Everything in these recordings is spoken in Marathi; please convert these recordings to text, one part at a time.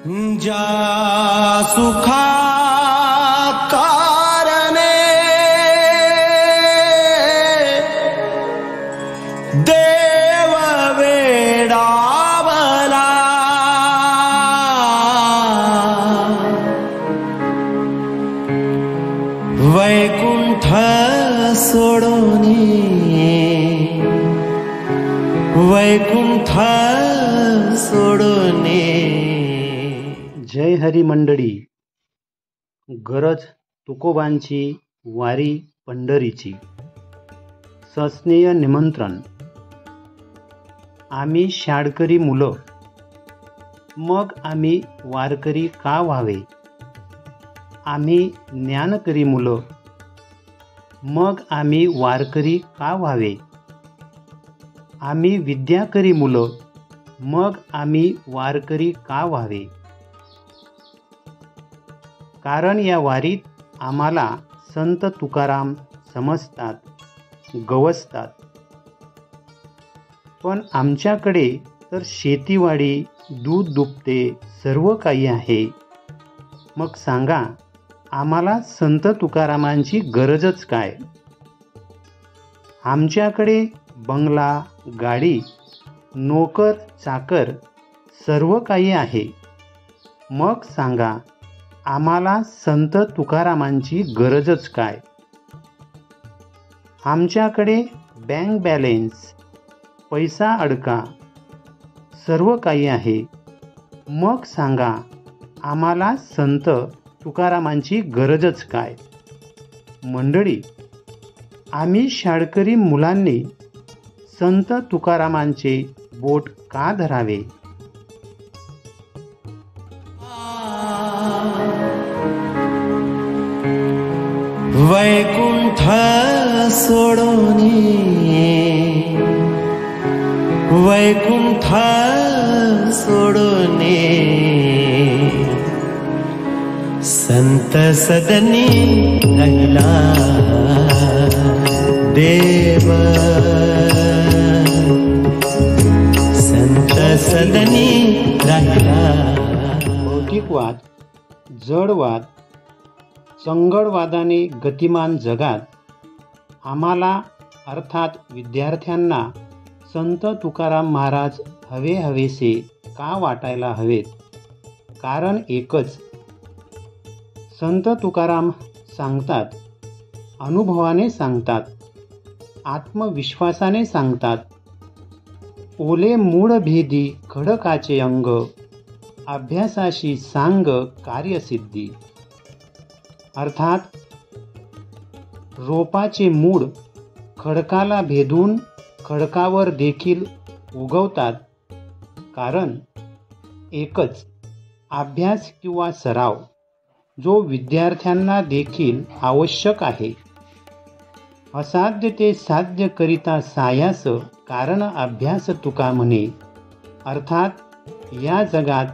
ज्या सुखा कारणे देव वेडावला, वैकुंठ सोडोनी वैकुंठ सोडोनी। जय हरी मंडळी, गरज तुकोबांची वारी पंढरीची। सस्नेय निमंत्रण। आम्ही शाळकरी मुलं, मग आम्ही वारकरी का व्हावे? आम्ही ज्ञानकरी मुलं, मग आम्ही वारकरी का व्हावे? आम्ही विद्याकरी मुलं, मग आम्ही वारकरी का व्हावे? कारण या वारीत आम्हाला संत तुकाराम समजतात, गवसतात। पण आमच्याकडे तर शेतीवाडी, दूध दुभते, सर्व काही आहे। मग सांगा, आम्हाला संत तुकारामांची गरजच काय? आमच्याकडे बंगला, गाडी, नोकर चाकर सर्व काही आहे। मग सांगा, आम्हाला संत तुकारामांची गरजच काय? आमच्याकडे बँक बॅलेन्स, पैसा अडका, सर्व काही आहे। मग सांगा, आम्हाला संत तुकारामांची गरजच काय? मंडळी, आम्ही शाळकरी मुलांनी संत तुकारामांचे बोट का धरावे? वैकुंठ सोडोनी वैकुंठ सोडोनी। संत सदनी राहिला देव, संत सदनी राहिला। भौतिकवाद, जडवाद, संगडवादाने गतिमान जगात आम्हाला अर्थात विद्यार्थ्यांना संत तुकाराम महाराज हवे हवेसे का वाटायला हवेत? कारण एकच, संत तुकाराम सांगतात, अनुभवाने सांगतात, आत्मविश्वासाने सांगतात, ओले मूळ भेदी खडकाचे अंग, अभ्यासाशी सांग कार्यसिद्धी। अर्थात रोपाचे मूळ खडकाला भेदून खडकावर देखील उगवतात। कारण एकच, अभ्यास किंवा सराव, जो विद्यार्थ्यांना देखील आवश्यक आहे। असाध्य ते साध्य करिता सायास, कारण अभ्यास तुका म्हणे। अर्थात या जगात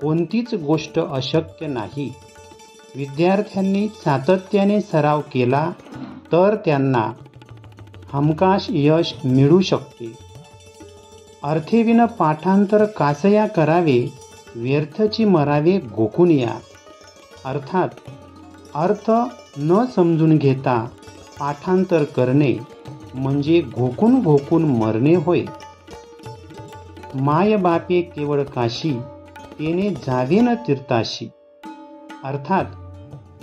कोणतीच गोष्ट अशक्य नाही। विद्यार्थ्यांनी सातत्याने सराव केला तर त्यांना हमखास यश मिळू शकते। अर्थेविन पाठांतर कासया करावे, व्यर्थची मरावे गोकुनिया। अर्थात अर्थ न समजून घेता पाठांतर करणे म्हणजे घोकून घोकून मरणे होय। माय बापे केवळ काशी, तेने जावे न तीर्थाशी। अर्थात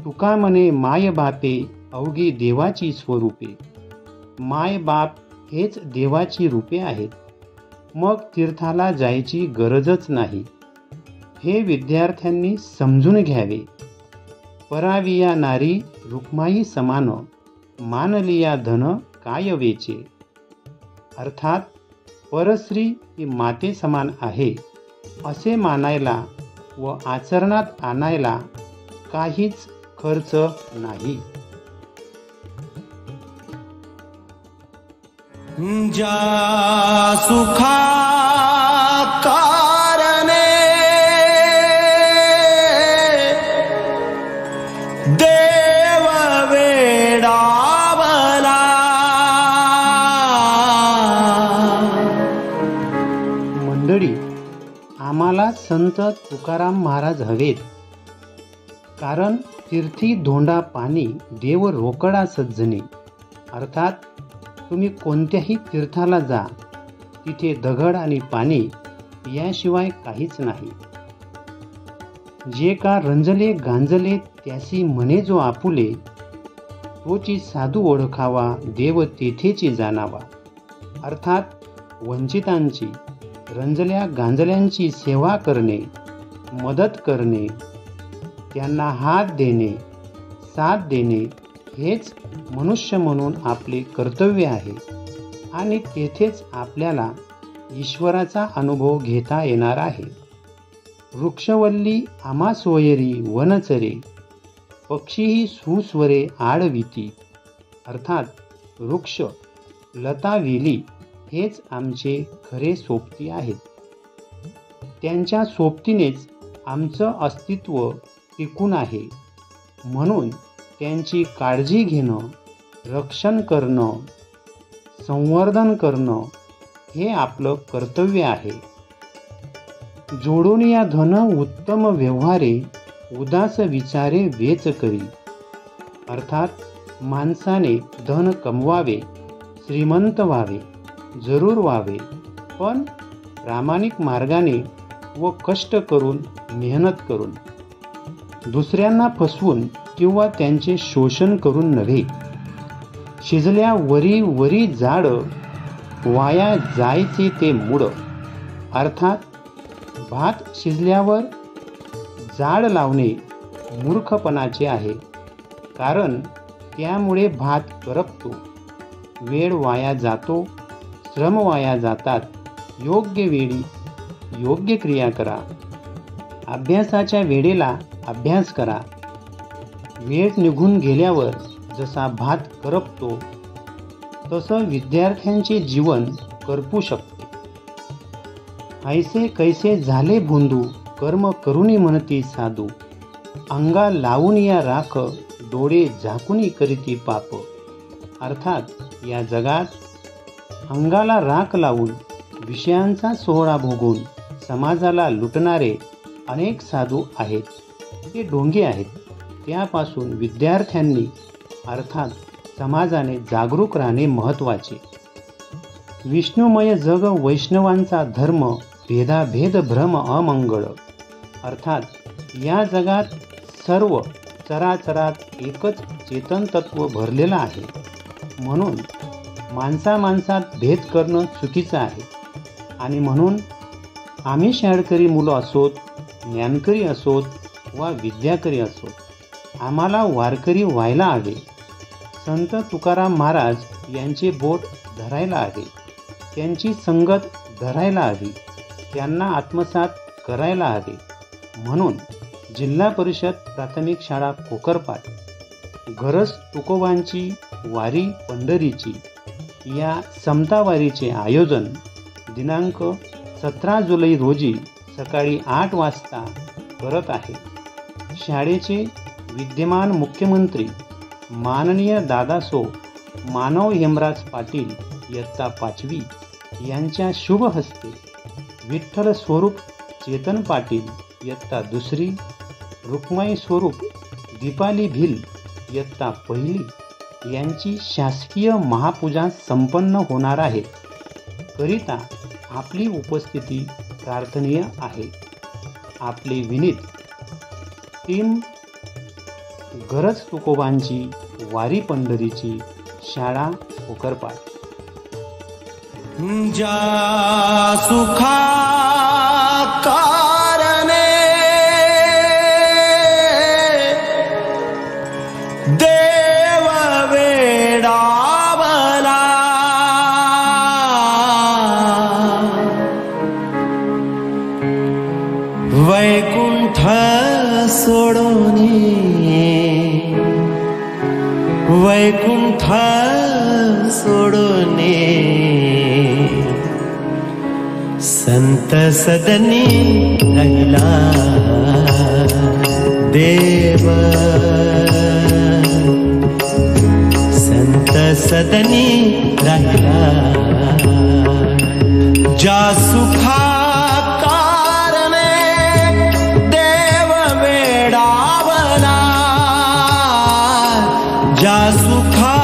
तुका म्हणे माय बापे अवघी देवाची स्वरूपे। माय बाप हेच देवाची रूपे आहेत, मग तीर्थाला जायची गरजच नाही। हे विद्यार्थ्यांनी समजून घ्यावे। पराविया नारी रुक्माई समान, मानलिया धन काय वेचे। अर्थात परस्त्री ही माते समान आहे असे मानायला व आचरणात आणायला काहीच खर्च नाही। ज्या सुखा कारणे देव वेडावला, मंडळी, आम्हाला संत तुकाराम महाराज हवेत. कारण तीर्थी धोंडा पाणी देव रोकडा सज्जने. अर्थात तुम्ही कोणत्याही तीर्थाला जा, तिथे दगड आणि पाणी याशिवाय काहीच नाही. जे का रंजले गांजले त्यासी म्हणे जो आपुले, तोची साधू ओळखावा देव तेथेची जाणावा. अर्थात वंचितांची, रंजल्या गांजल्यांची सेवा करणे, मदत करणे, त्यांना हात देणे, साथ देणे हेच मनुष्य म्हणून आपले कर्तव्य आहे. आणि तेथेच आपल्याला ईश्वराचा अनुभव घेता येणार आहे. वृक्षवल्ली आम्हा सोयरी वनचरे, पक्षीही सुस्वरे आडविती. अर्थात वृक्ष, लता, वेली हेच आमचे खरे सोबती आहेत. त्यांच्या सोबतीनेच आमचं अस्तित्व टिकून आहे. म्हणून त्यांची काळजी घेणं, रक्षण करणं, संवर्धन करणं हे आपलं कर्तव्य आहे. जोडून या धन उत्तम व्यवहारे, उदास विचारे वेच करी. अर्थात माणसाने धन कमवावे, श्रीमंत व्हावे, जरूर व्हावे, पण प्रामाणिक मार्गाने व कष्ट करून, मेहनत करून. दुसऱ्यांना फसवून किंवा त्यांचे शोषण करून नव्हे. शिजल्या वरी वरी जाड, वाया जायचे ते मूड. अर्थात भात शिजल्यावर जाड लावणे मूर्खपणाचे आहे. कारण त्यामुळे भात करपतो, वेळ वाया जातो, श्रम वाया जातात. योग्य वेळी योग्य क्रिया करा. अभ्यासाच्या वेळेला अभ्यास करा. वेळ निघून गेल्यावर जसा भात करपतो, तसं विद्यार्थ्यांचे जीवन करपू शकते. ऐसे कैसे झाले भोंदू, कर्म करुणी म्हणती साधू. अंगा लावून या राख, डोळे झाकुनी करीती पाप. अर्थात या जगात अंगाला राख लावून, विषयांचा सोहळा भोगून समाजाला लुटणारे अनेक साधू आहेत. ते ढोंगी आहेत. त्यापासून विद्यार्थ्यांनी अर्थात समाजाने जागरूक राहणे महत्त्वाचे. विष्णुमय जग वैष्णवांचा धर्म, भेदाभेद भ्रम अमंगळ. अर्थात या जगात सर्व चराचरात एकच चेतन तत्व भरलेलं आहे. म्हणून माणसामाणसात भेद करणं चुकीचं आहे. आणि म्हणून आम्ही शाळकरी मुलं असोत, ज्ञानकरी असोत वा विद्याकरी असोत, आम्हाला वारकरी व्हायला हवे. संत तुकाराम महाराज यांचे बोट धरायला हवे, त्यांची संगत धरायला हवी, त्यांना आत्मसात करायला हवे. म्हणून जिल्हा परिषद प्राथमिक शाळा कोकरपाट, गरज तुकोबांची वारी पंढरीची या समता वारीचे आयोजन दिनांक 17 जुलै रोजी सकाळी 8 वाजता करत आहे. शाळेचे विद्यमान मुख्यमंत्री माननीय दादासो मानव हेमराज पाटील इयत्ता 5वी यांच्या शुभ हस्ते, विठ्ठल स्वरूप चेतन पाटील इयत्ता 2री, रुक्माई स्वरूप दीपाली भिल इयत्ता 1ली यांची शासकीय महापूजा संपन्न होणार आहे. करिता आपली उपस्थिती प्रार्थनीय आहे. आपले विनीत टीम गरज तुकोबांची वारी पंढरीची शाळा कोकरपाट. जा सुखा कारणे देव वेडावला, वैकुंठ सोडोनी, वैकुंठ सोडोने संत सदनी राहिला देव, संत सदनी राहिला. जा सुखा कारण ज्या सुखा